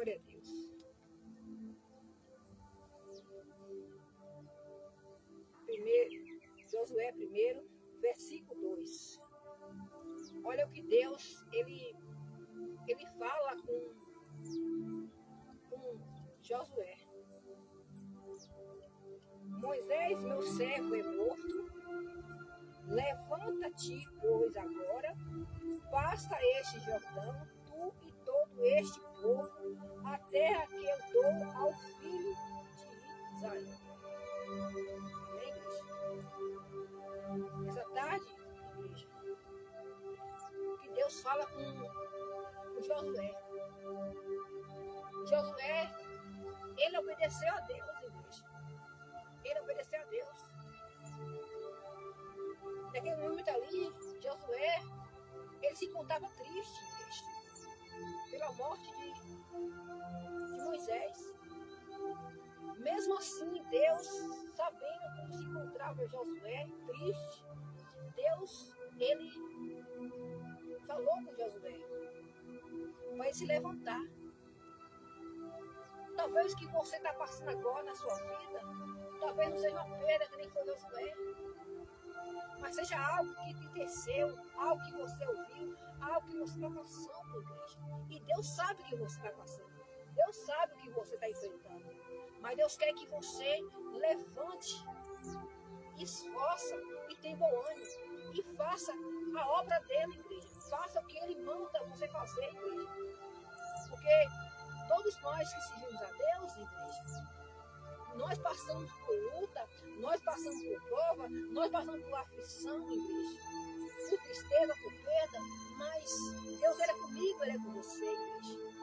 Glória a Deus. Josué 1, versículo 2. Olha o que Deus, ele fala com Josué. Moisés, meu servo, é morto. Levanta-te, pois, agora, passa este Jordão, tu e todo este povo, a terra que eu dou ao filho de Israel. Amém, igreja? Essa tarde, igreja, que Deus fala com Josué. Josué, ele obedeceu a Deus, igreja. Ele obedeceu a Deus. Naquele momento ali, Josué, ele se encontrava triste, igreja, pela morte de Moisés. Mesmo assim, Deus, sabendo como se encontrava Josué, triste, Deus, ele falou com Josué para ele se levantar. Talvez o que você está passando agora na sua vida, talvez não seja uma perda que nem foi Josué, mas seja algo que te teceu, algo que você ouviu, algo que você está passando, igreja. E Deus sabe o que você está passando. Deus sabe o que você está enfrentando. Mas Deus quer que você levante, esforça e tenha bom ânimo. E faça a obra dele, igreja. Faça o que ele manda você fazer, igreja. Porque todos nós que servimos a Deus, igreja, nós passamos por luta, nós passamos por prova, nós passamos por aflição, igreja. Por tristeza, por perda. Mas Deus, ele é comigo, ele é com você, igreja.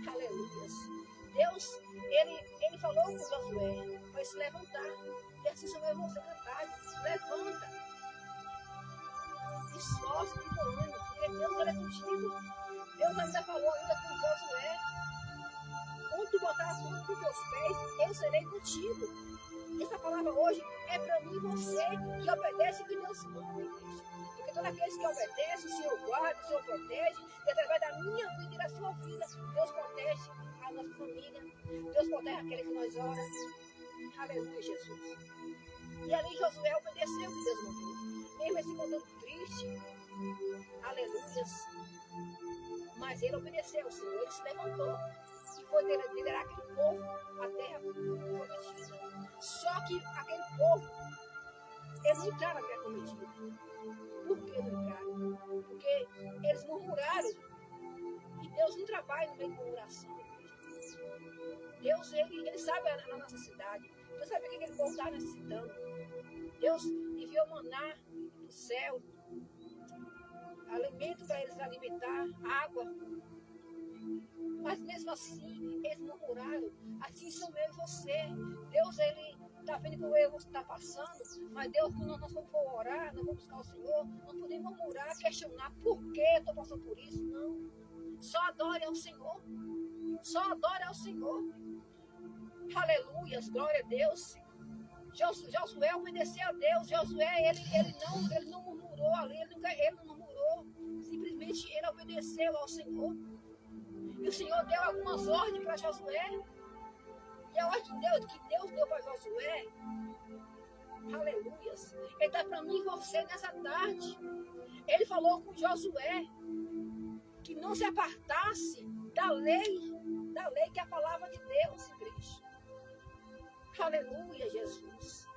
Aleluia. Deus, ele falou com Josué para se levantar. E assim só vai você cantar. Levanta. Esforça de bom ânimo, porque Deus, ele é contigo. Deus ainda falou ainda com Josué. Onde tu botar a ponta dos teus pés, eu serei contigo. Essa palavra hoje é para mim e você que obedece o que Deus manda, igreja. Porque todos aqueles que obedecem, o Senhor guarda, o Senhor protege. E através da minha vida e da sua vida, Deus protege a nossa família. Deus protege aquele que nós oramos. Aleluia, Jesus. E ali Josué obedeceu o que Deus mandou. Mesmo ele se encontrando triste. Aleluia. Mas ele obedeceu ao Senhor, ele se levantou. E foi liderar aquele povo à terra prometida. Só que aquele povo, eles não entraram na terra prometida. Por que não entraram? Porque eles murmuraram. E Deus não trabalha no meio de murmuração. Deus, ele sabe a nossa cidade. Deus sabe o que aquele povo está necessitando. Deus enviou maná do céu, alimento para eles alimentar, água. Mas mesmo assim, eles murmuraram. Assim são eu e você. Deus, ele está vendo que o erro está passando. Mas Deus, quando nós for orar, nós vamos buscar o Senhor, não podemos murmurar, questionar por que eu estou passando por isso. Não. Só adore ao Senhor. Só adore ao Senhor. Aleluias, glória a Deus. Josué obedeceu a Deus. Josué, ele não murmurou ali, ele não murmurou. Simplesmente ele obedeceu ao Senhor. E o Senhor deu algumas ordens para Josué. E a ordem que Deus deu para Josué, aleluias, ele dá para mim e você nessa tarde. Ele falou com Josué que não se apartasse da lei que é a palavra de Deus, igreja. Aleluia, Jesus.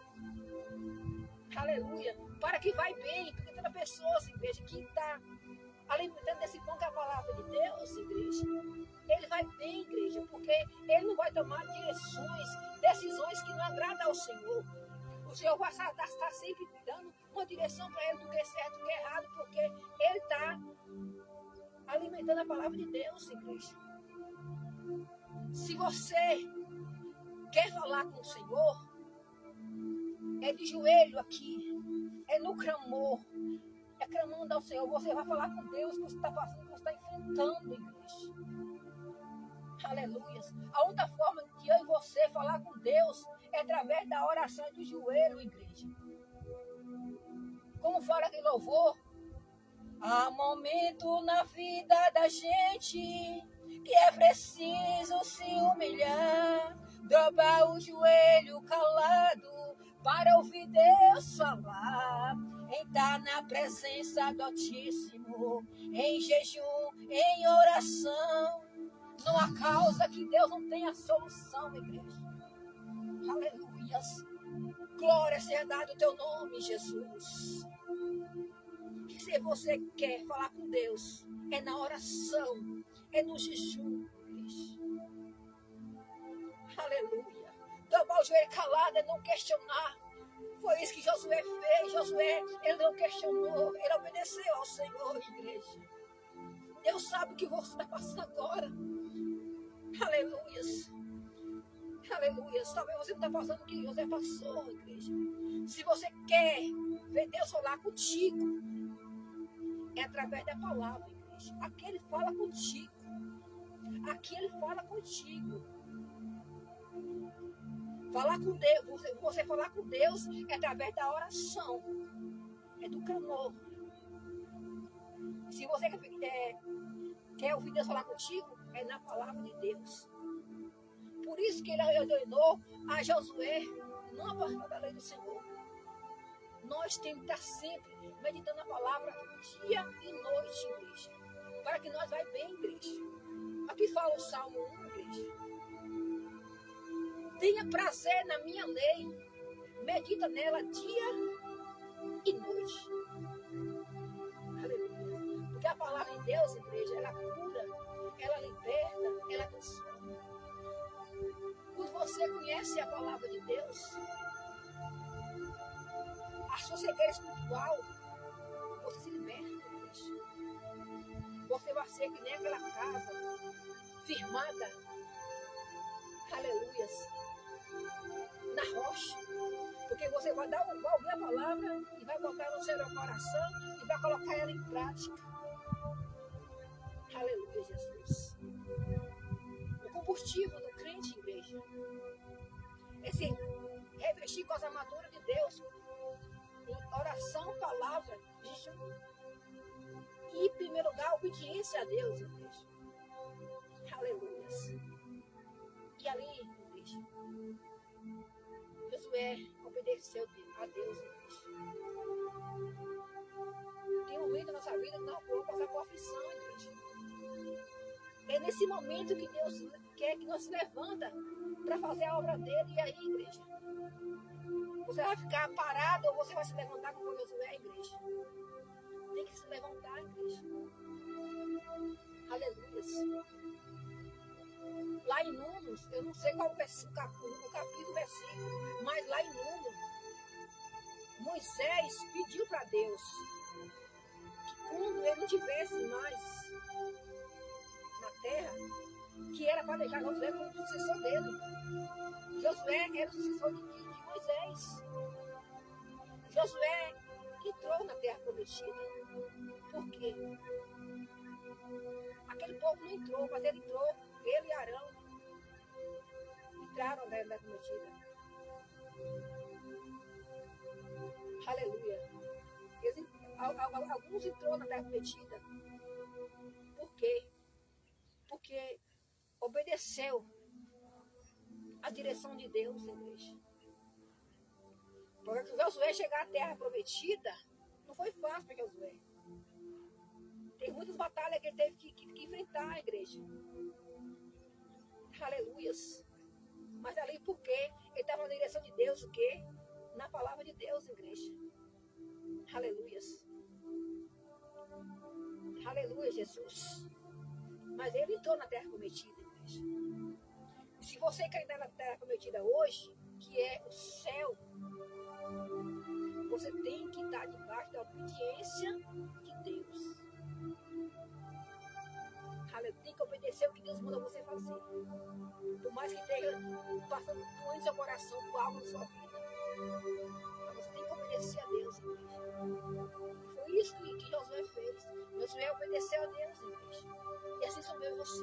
Aleluia. Para que vai bem, porque toda pessoa, igreja, que está alimentando esse pão que é a palavra de Deus, igreja, ele vai bem, igreja, porque ele não vai tomar decisões que não agradam ao Senhor. O Senhor vai estar sempre dando uma direção para ele do que é certo e do que é errado, porque ele está alimentando a palavra de Deus, igreja. Se você quer falar com o Senhor, é de joelho aqui, é no clamor, é clamando ao Senhor. Você vai falar com Deus que você está passando, que você está enfrentando, igreja. Aleluia. A outra forma de eu e você falar com Deus é através da oração do joelho, igreja. Como fala aquele louvor, há momento na vida da gente que é preciso se humilhar, dobrar o joelho calado para ouvir Deus falar, entrar na presença do Altíssimo, em jejum, em oração. Não há causa que Deus não tenha solução, igreja. Aleluias. Glória seja dada o teu nome, Jesus. E se você quer falar com Deus, é na oração, é no jejum, igreja. Aleluia. Dobrar o joelho calado é não questionar. Foi isso que Josué fez. Josué, ele não questionou, ele obedeceu ao Senhor, igreja. Deus sabe o que você está passando agora. Aleluias. Aleluias. Talvez você não está passando o que José passou, igreja. Se você quer ver Deus falar contigo, é através da palavra, igreja. Aqui ele fala contigo. Aqui ele fala contigo. Falar com Deus, você falar com Deus é através da oração. É do clamor. Se você quer ouvir Deus falar contigo, é na palavra de Deus. Por isso que ele ordenou a Josué não apartar da lei do Senhor. Nós temos que estar sempre meditando a palavra dia e noite, igreja. Para que nós vai bem, igreja. Aqui fala o Salmo 1, igreja. Tenha prazer na minha lei. Medita nela dia e noite. Aleluia. Porque a palavra de Deus, igreja, ela cura, ela liberta, ela transforma. Quando você conhece a palavra de Deus, a sua cegueira espiritual, você se liberta, igreja. Você vai ser que nem aquela casa firmada, aleluias, na rocha. Porque você vai ouvir a palavra e vai botar no seu coração e vai colocar ela em prática. Aleluia, Jesus. O combustível do crente, igreja, é se revestir com as armaduras de Deus, em oração, palavra, jejum. E, em primeiro lugar, obediência a Deus, igreja. Aleluia. E ali, igreja, Josué obedeceu a Deus, igreja. Tem um momento na nossa vida que nós vamos passar por aflição, igreja. É nesse momento que Deus quer que nós se levanta para fazer a obra dele. E aí, igreja, você vai ficar parado ou você vai se levantar como Josué, igreja? Tem que se levantar, igreja. Aleluia. Lá em Números, eu não sei qual o capítulo, versículo, mas lá em Números, Moisés pediu para Deus que quando ele não tivesse mais na terra, que era para deixar Josué como sucessor dele. Josué era o sucessor de Moisés. Josué entrou na terra prometida. Por quê? Aquele povo não entrou, mas ele entrou, ele e Arão entraram na terra prometida. Aleluia. Alguns entrou na terra prometida. Por quê? Porque obedeceu a direção de Deus, igreja. Porque Josué chegar à terra prometida não foi fácil para Josué. Tem muitas batalhas que ele teve que enfrentar, igreja. Aleluias. Mas ali porque ele estava na direção de Deus, o quê? Na palavra de Deus, igreja. Aleluias. Aleluia, Jesus. Mas ele entrou na terra prometida, igreja. E se você quer entrar na terra prometida hoje, que é o céu, você tem que estar debaixo da obediência de Deus. Tem que obedecer o que Deus manda você fazer. Por mais que esteja passando doendo seu coração por algo na sua vida, mas você tem que obedecer a Deus, igreja. Foi isso que Josué fez. Josué obedeceu a Deus, igreja. E assim sou eu e você.